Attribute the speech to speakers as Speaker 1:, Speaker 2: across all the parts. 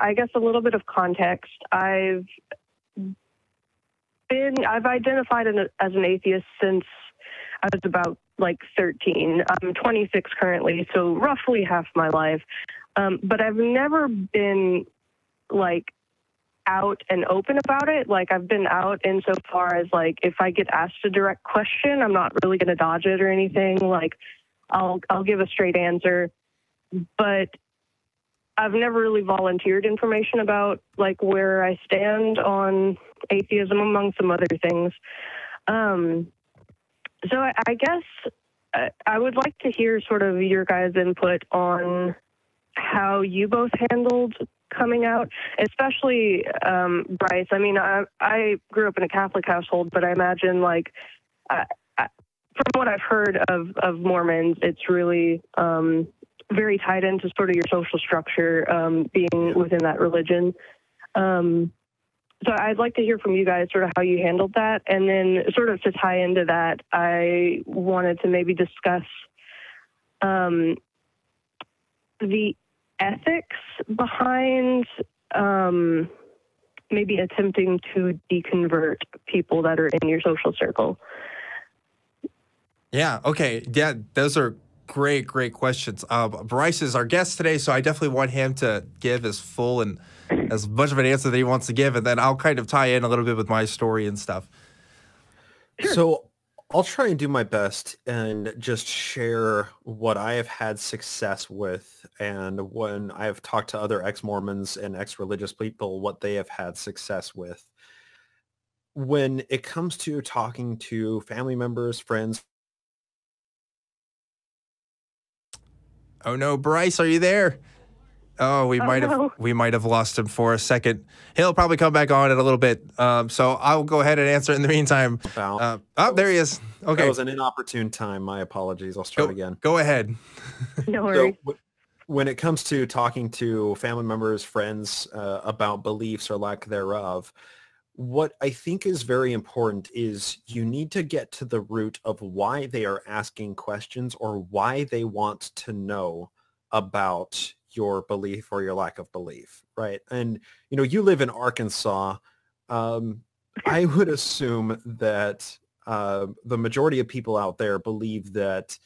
Speaker 1: I guess, a little bit of context. I've identified as an atheist since I was about like 13. I'm 26 currently, so roughly half my life. But I've never been like out and open about it. Like, I've been out insofar as, like, if I get asked a direct question, I'm not really going to dodge it or anything. Like, I'll give a straight answer, but I've never really volunteered information about, like, where I stand on atheism, among some other things. So I guess I would like to hear sort of your guys' input on how you both handled coming out, especially Bryce. I mean, I grew up in a Catholic household, but I imagine, like, from what I've heard of Mormons, it's really very tied into sort of your social structure, being within that religion. So I'd like to hear from you guys sort of how you handled that. And then sort of to tie into that, I wanted to maybe discuss the ethics behind maybe attempting to deconvert people that are in your social circle.
Speaker 2: Yeah, okay. Yeah, those are great questions. Bryce is our guest today, so I definitely want him to give as full and as much of an answer that he wants to give, and then I'll kind of tie in a little bit with my story and stuff.
Speaker 3: Sure. So I'll try and do my best and just share what I have had success with, and when I've talked to other ex-Mormons and ex-religious people, what they have had success with. When it comes to talking to family members, friends.
Speaker 2: Oh no, Bryce, are you there? Oh, we might have lost him for a second. He'll probably come back on in a little bit. So I'll go ahead and answer in the meantime. There he is. Okay.
Speaker 3: That was an inopportune time. My apologies. I'll start again.
Speaker 2: Go ahead.
Speaker 1: No worries.
Speaker 3: So, when it comes to talking to family members, friends about beliefs or lack thereof, what I think is very important is you need to get to the root of why they are asking questions or why they want to know about your belief or your lack of belief, right? And, you know, you live in Arkansas. I would assume that the majority of people out there believe that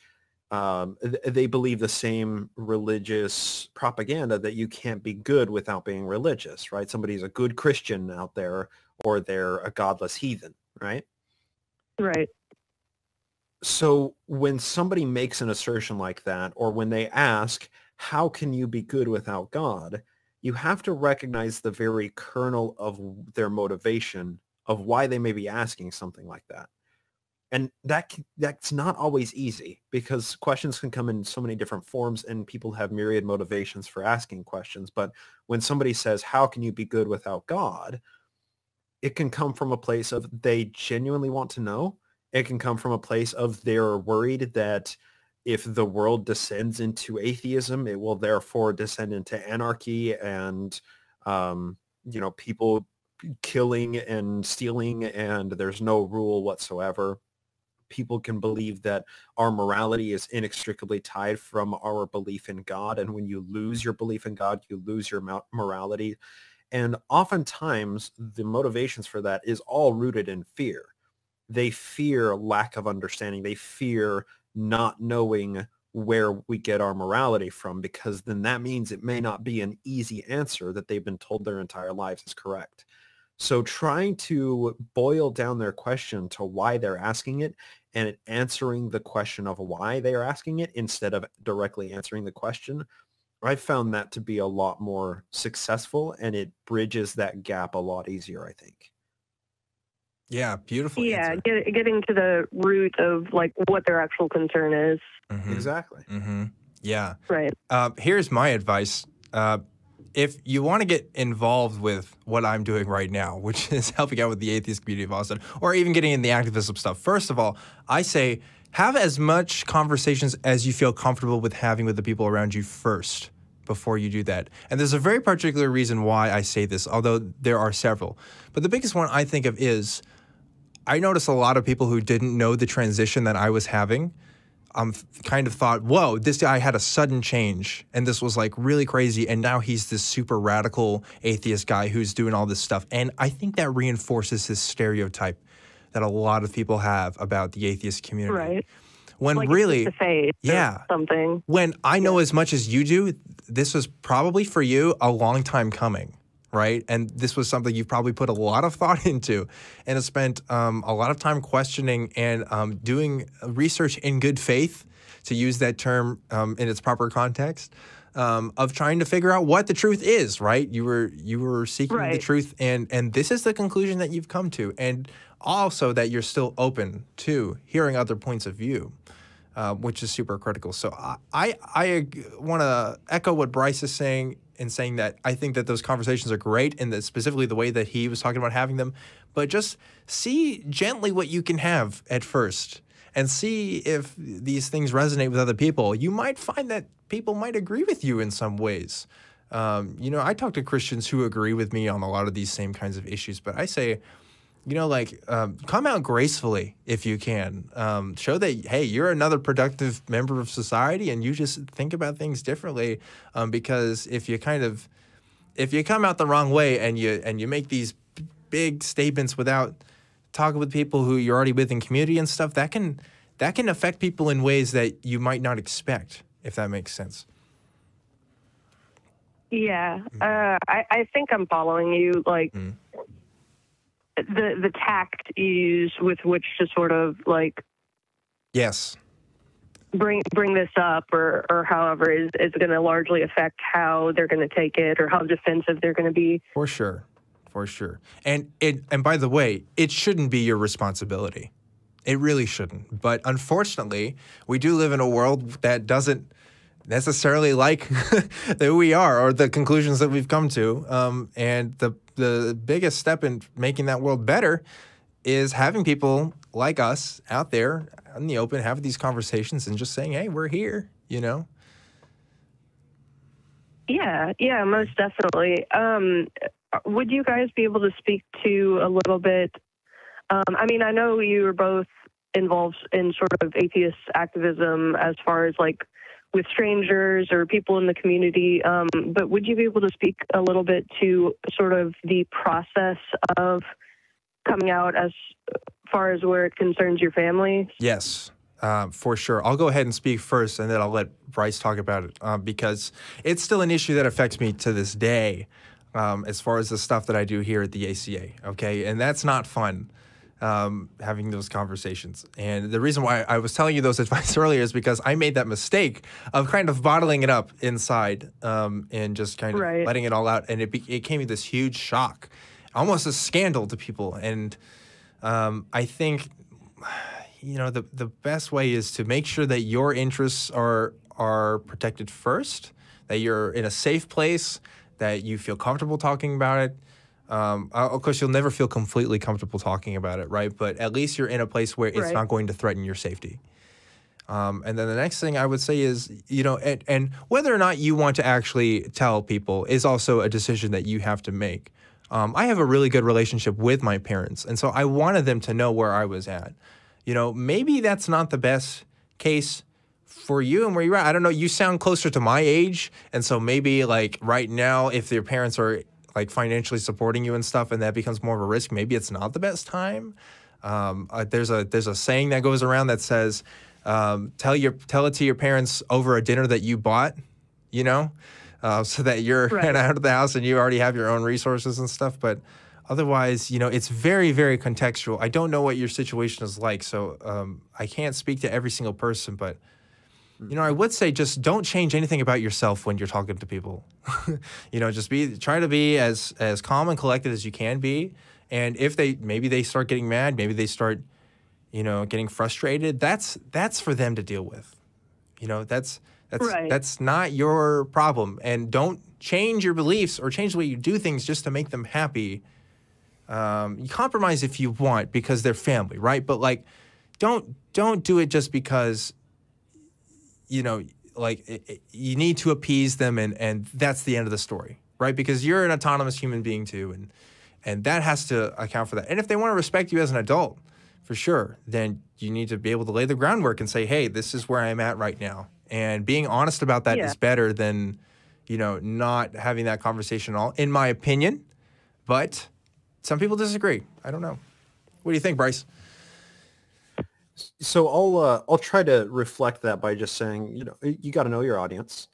Speaker 3: they believe the same religious propaganda that you can't be good without being religious, right? Somebody's a good Christian out there or they're a godless heathen, right?
Speaker 1: Right.
Speaker 3: So when somebody makes an assertion like that, or when they ask, how can you be good without God? You have to recognize the very kernel of their motivation of why they may be asking something like that. And that's not always easy because questions can come in so many different forms and people have myriad motivations for asking questions. But when somebody says, how can you be good without God? It can come from a place of they genuinely want to know. It can come from a place of they're worried that if the world descends into atheism, it will therefore descend into anarchy and, people killing and stealing and there's no rule whatsoever. People can believe that our morality is inextricably tied from our belief in God. And when you lose your belief in God, you lose your morality. And oftentimes the motivations for that is all rooted in fear. They fear lack of understanding. They fear not knowing where we get our morality from, because then that means it may not be an easy answer that they've been told their entire lives is correct. So trying to boil down their question to why they're asking it and answering the question of why they are asking it instead of directly answering the question, I found that to be a lot more successful and it bridges that gap a lot easier, I think.
Speaker 2: Yeah, beautiful.
Speaker 1: Yeah, getting to the root of like what their actual concern is.
Speaker 2: Mm-hmm.
Speaker 3: Exactly.
Speaker 2: Mm-hmm. Yeah.
Speaker 1: Right.
Speaker 2: Here's my advice. If you want to get involved with what I'm doing right now, which is helping out with the atheist community of Austin, or even getting in the activism stuff, first of all, I say have as much conversations as you feel comfortable with having with the people around you first before you do that. And there's a very particular reason why I say this, although there are several. But the biggest one I think of is I noticed a lot of people who didn't know the transition that I was having. kind of thought, whoa, this guy had a sudden change and this was like really crazy. And now he's this super radical atheist guy who's doing all this stuff. And I think that reinforces his stereotype that a lot of people have about the atheist community.
Speaker 1: Right.
Speaker 2: When
Speaker 1: like
Speaker 2: really,
Speaker 1: it's a phase or something.
Speaker 2: When I know as much as you do, this was probably for you a long time coming, right? And this was something you've probably put a lot of thought into and have spent a lot of time questioning and doing research in good faith, to use that term in its proper context, of trying to figure out what the truth is, right? You were seeking the truth, and this is the conclusion that you've come to, and also that you're still open to hearing other points of view, which is super critical. So I want to echo what Bryce is saying in saying that I think that those conversations are great, and that specifically the way that he was talking about having them, but just see gently what you can have at first and see if these things resonate with other people. You might find that people might agree with you in some ways. You know, I talk to Christians who agree with me on a lot of these same kinds of issues, but I say, you know, like, come out gracefully if you can. Show that, hey, you're another productive member of society and you just think about things differently. Because if you come out the wrong way and you make these big statements without talking with people who you're already with in community and stuff, that can affect people in ways that you might not expect, if that makes sense.
Speaker 1: Yeah, I think I'm following you. Like, the tact you use with which to sort of like,
Speaker 2: yes,
Speaker 1: bring this up or however is going to largely affect how they're going to take it or how defensive they're going to be.
Speaker 2: For sure. And by the way, it shouldn't be your responsibility. It really shouldn't. But unfortunately, we do live in a world that doesn't necessarily like who we are or the conclusions that we've come to. And the biggest step in making that world better is having people like us out there in the open, having these conversations and just saying, hey, we're here, you know?
Speaker 1: Yeah, most definitely. Would you guys be able to speak to a little bit? I mean, I know you were both involved in sort of atheist activism as far as like with strangers or people in the community, but would you be able to speak a little bit to sort of the process of coming out as far as where it concerns your family?
Speaker 2: Yes, for sure. I'll go ahead and speak first, and then I'll let Bryce talk about it, because it's still an issue that affects me to this day, as far as the stuff that I do here at the ACA, okay? And that's not fun. Having those conversations. And the reason why I was telling you those advice earlier is because I made that mistake of kind of bottling it up inside and just kind of letting it all out. And it came this huge shock, almost a scandal to people. And I think, you know, the best way is to make sure that your interests are protected first, that you're in a safe place, that you feel comfortable talking about it. Of course, you'll never feel completely comfortable talking about it, right? But at least you're in a place where it's not going to threaten your safety. And then the next thing I would say is, you know, and whether or not you want to actually tell people is also a decision that you have to make. I have a really good relationship with my parents, and so I wanted them to know where I was at. You know, maybe that's not the best case for you and where you're at. I don't know. You sound closer to my age, and so maybe like right now, if your parents are like financially supporting you and stuff, and that becomes more of a risk, maybe it's not the best time. There's a saying that goes around that says, tell it to your parents over a dinner that you bought, you know, so that you're kind of out of the house and you already have your own resources and stuff. But otherwise, you know, it's very, very contextual. I don't know what your situation is like, so I can't speak to every single person, but you know, I would say just don't change anything about yourself when you're talking to people. You know, just try to be as calm and collected as you can be. And if maybe they start getting mad, maybe they start, you know, getting frustrated, that's for them to deal with. You know, that's not your problem. And don't change your beliefs or change the way you do things just to make them happy. You compromise if you want because they're family, right? But like, don't do it just because, you know, like you need to appease them and that's the end of the story, right? Because you're an autonomous human being too, and that has to account for that. And if they want to respect you as an adult, for sure, then you need to be able to lay the groundwork and say, hey, this is where I'm at right now. And being honest about that is better than, you know, not having that conversation at all, in my opinion. But some people disagree. I don't know. What do you think, Bryce?
Speaker 3: So I'll try to reflect that by just saying, you know, you got to know your audience,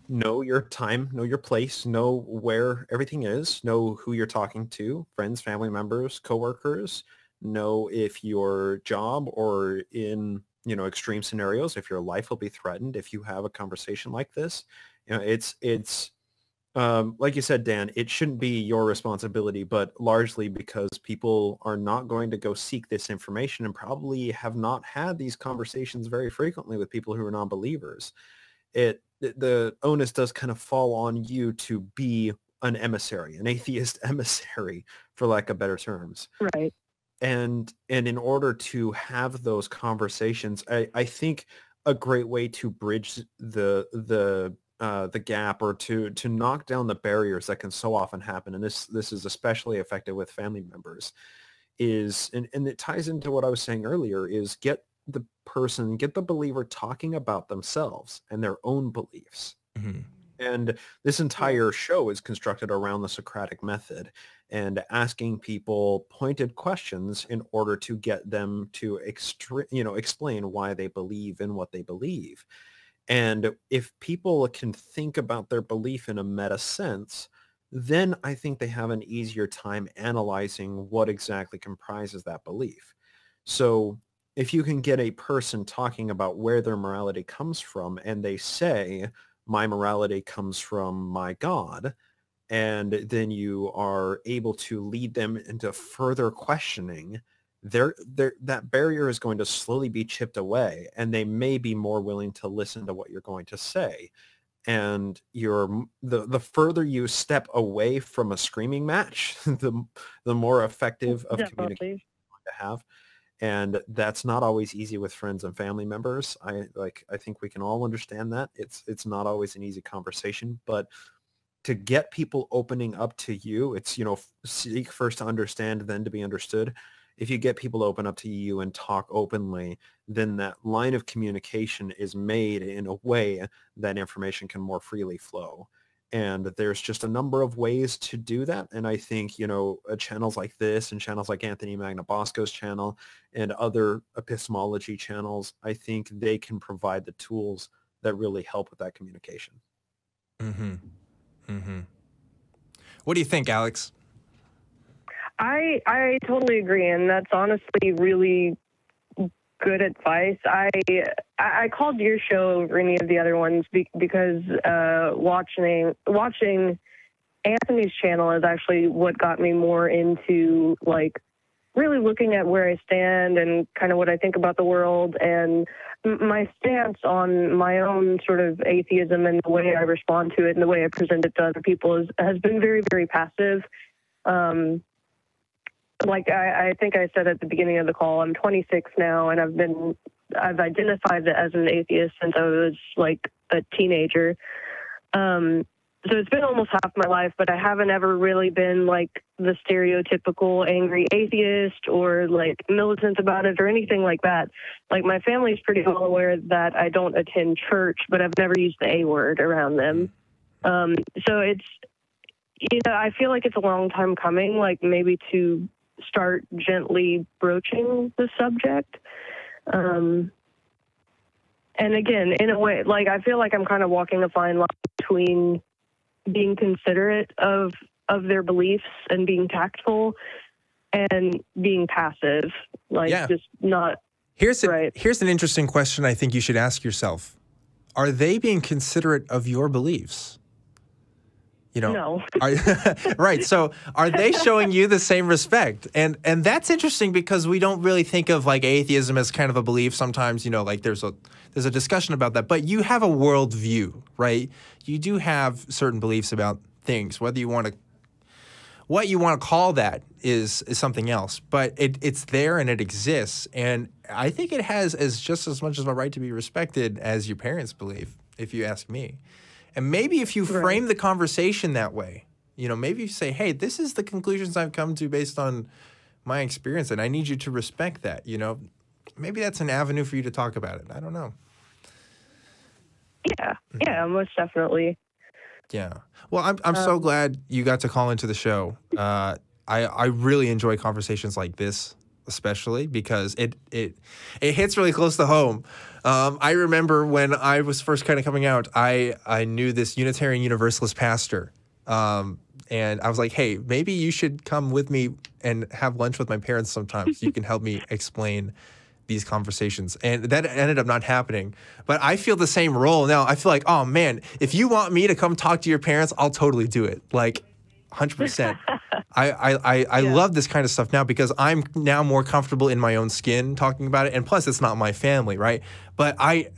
Speaker 3: know your time, know your place, know where everything is, know who you're talking to, friends, family members, coworkers, know if your job or in, you know, extreme scenarios, if your life will be threatened, if you have a conversation like this. You know, it's like you said, Dan, it shouldn't be your responsibility, but largely because people are not going to go seek this information and probably have not had these conversations very frequently with people who are non-believers. The onus does kind of fall on you to be an emissary, an atheist emissary, for lack of better terms.
Speaker 1: Right.
Speaker 3: And in order to have those conversations, I think a great way to bridge the gap, or to knock down the barriers that can so often happen, and this is especially effective with family members, is, and it ties into what I was saying earlier, is get the believer talking about themselves and their own beliefs.
Speaker 2: Mm-hmm.
Speaker 3: And this entire show is constructed around the Socratic method and asking people pointed questions in order to get them to explain why they believe in what they believe. And if people can think about their belief in a meta sense, then I think they have an easier time analyzing what exactly comprises that belief. So if you can get a person talking about where their morality comes from, and they say, my morality comes from my God, and then you are able to lead them into further questioning, that barrier is going to slowly be chipped away, and they may be more willing to listen to what you're going to say. And the further you step away from a screaming match, the more effective of communication you're going to have. And that's not always easy with friends and family members. I think we can all understand that. It's not always an easy conversation, but to get people opening up to you, it's, seek first to understand, then to be understood. If you get people open up to you and talk openly, then that line of communication is made in a way that information can more freely flow. And there's just a number of ways to do that. And I think, channels like this and channels like Anthony Magnabosco's channel and other epistemology channels, I think they can provide the tools that really help with that communication.
Speaker 2: Mm-hmm. Mm-hmm. What do you think, Alex?
Speaker 1: I totally agree, and that's honestly really good advice. I called your show over any of the other ones because watching Anthony's channel is actually what got me more into really looking at where I stand and kind of what I think about the world, and my stance on my own sort of atheism and the way I respond to it and the way I present it to other people has been very, very passive. I think I said at the beginning of the call, I'm 26 now, and I've identified as an atheist since I was a teenager. So it's been almost half my life, but I haven't ever really been the stereotypical angry atheist or militant about it or anything like that. My family's pretty well aware that I don't attend church, but I've never used the A word around them. So it's, I feel like it's a long time coming, maybe to start gently broaching the subject. And again, in a way, I feel like I'm kind of walking a fine line between being considerate of their beliefs and being tactful and being passive, just not.
Speaker 2: Here's an interesting question I think you should ask yourself. Are they being considerate of your beliefs?
Speaker 1: No.
Speaker 2: Right. So are they showing you the same respect? And that's interesting because we don't really think of atheism as kind of a belief. Sometimes, there's a discussion about that. But you have a worldview, right? You do have certain beliefs about things. What you want to call that is something else. But it's there and it exists. And I think it has just as much of a right to be respected as your parents believe, if you ask me. And maybe if you frame the conversation that way, maybe you say, hey, this is the conclusions I've come to based on my experience, and I need you to respect that. You know, maybe that's an avenue for you to talk about it. I don't know.
Speaker 1: Yeah, most definitely.
Speaker 2: Yeah. Well, I'm so glad you got to call into the show. I really enjoy conversations like this, especially because it hits really close to home. I remember when I was first kind of coming out, I knew this Unitarian Universalist pastor. And I was like, hey, maybe you should come with me and have lunch with my parents sometimes. You can help me explain these conversations. And that ended up not happening. But I feel the same role now. I feel like, oh man, if you want me to come talk to your parents, I'll totally do it. Like 100%. I love this kind of stuff now because I'm now more comfortable in my own skin talking about it. And plus it's not my family, right? But that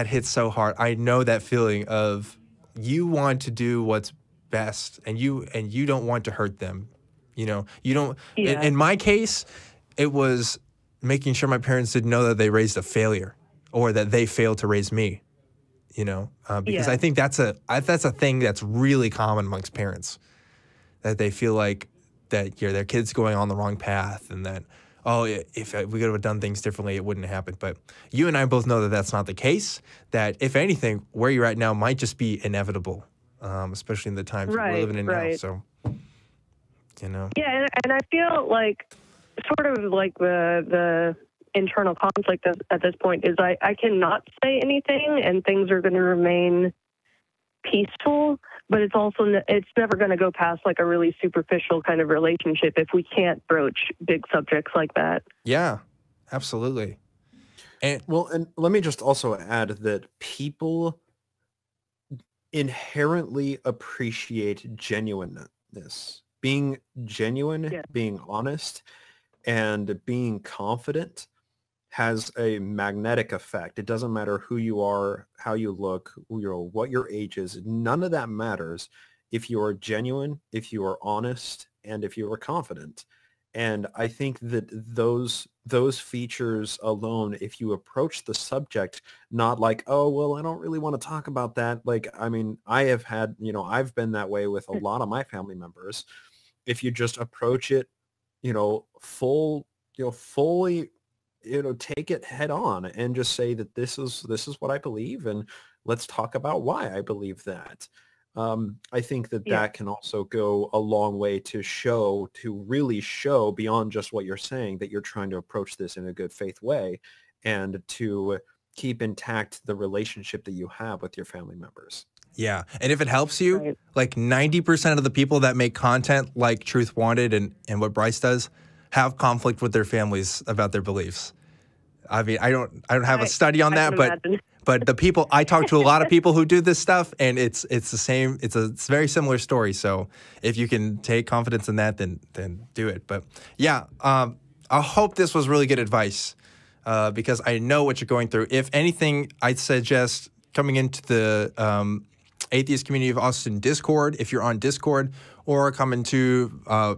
Speaker 2: hits so hard. I know that feeling of you want to do what's best and you don't want to hurt them. You know, you don't, in my case, it was making sure my parents didn't know that they raised a failure or that they failed to raise me, you know, because I think that's a thing that's really common amongst parents, that they feel like that their kid's going on the wrong path and that, oh, if we could have done things differently, it wouldn't happen. But you and I both know that that's not the case, that if anything, where you're at now might just be inevitable, especially in the times that we're living in now. So, you know.
Speaker 1: Yeah, and I feel like sort of like the internal conflict at this point is I cannot say anything and things are going to remain peaceful, but it's never going to go past like a really superficial kind of relationship if we can't broach big subjects like that.
Speaker 2: Yeah, absolutely.
Speaker 3: And let me just also add that people inherently appreciate genuineness. Being genuine, being honest, and being confident has a magnetic effect. It doesn't matter who you are, how you look, what your age is. None of that matters if you are genuine, if you are honest, and if you are confident. And I think that those features alone, if you approach the subject not like, oh, well, I don't really want to talk about that. Like, I mean, I have had, I've been that way with a lot of my family members. If you just approach it, fully, take it head on and just say that this is what I believe, and let's talk about why I believe that. I think that can also go a long way to really show beyond just what you're saying that you're trying to approach this in a good faith way and to keep intact the relationship that you have with your family members.
Speaker 2: Yeah. And if it helps you, like 90% of the people that make content like Truth Wanted and what Bryce does have conflict with their families about their beliefs. I mean, I don't have a study on that, but the people I talk to, a lot of people who do this stuff, and it's the same. It's a very similar story. So if you can take confidence in that, then do it. But yeah, I hope this was really good advice because I know what you're going through. If anything, I'd suggest coming into the Atheist Community of Austin Discord, if you're on Discord, or come into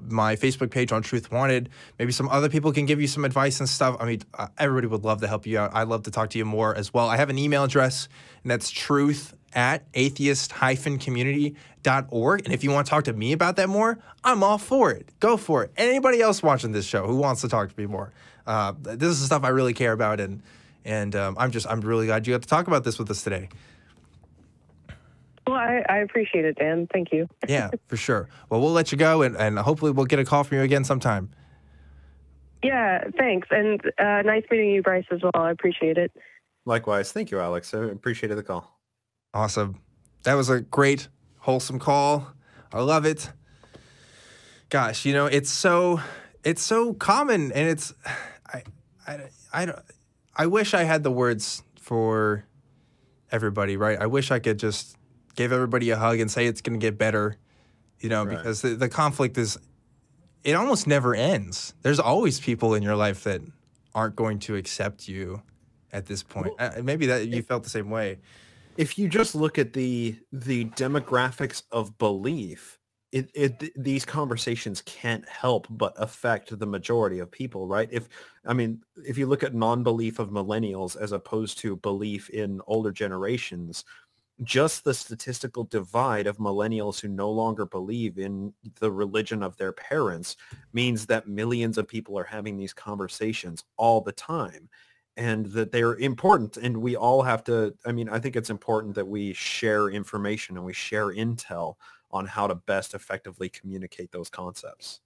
Speaker 2: my Facebook page on Truth Wanted. Maybe some other people can give you some advice and stuff. I mean, everybody would love to help you out. I'd love to talk to you more as well. I have an email address, and that's truth@atheist-community.org. And if you want to talk to me about that more, I'm all for it. Go for it. Anybody else watching this show who wants to talk to me more? This is the stuff I really care about, and I'm really glad you got to talk about this with us today.
Speaker 1: Well, I appreciate it, Dan. Thank you.
Speaker 2: Yeah, for sure. Well, we'll let you go, and hopefully we'll get a call from you again sometime.
Speaker 1: Yeah, thanks. And nice meeting you, Bryce, as well. I appreciate it.
Speaker 3: Likewise. Thank you, Alex. I appreciated the call.
Speaker 2: Awesome. That was a great, wholesome call. I love it. Gosh, it's so common, and I wish I had the words for everybody, right? I wish I could just give everybody a hug and say it's going to get better, because the conflict it almost never ends. There's always people in your life that aren't going to accept you at this point. Maybe that you felt the same way.
Speaker 3: If you just look at the demographics of belief, these conversations can't help but affect the majority of people, right? If you look at non-belief of millennials as opposed to belief in older generations, just the statistical divide of millennials who no longer believe in the religion of their parents means that millions of people are having these conversations all the time, and that they're important. And we all have to, I mean, I think it's important that we share information and we share intel on how to best effectively communicate those concepts.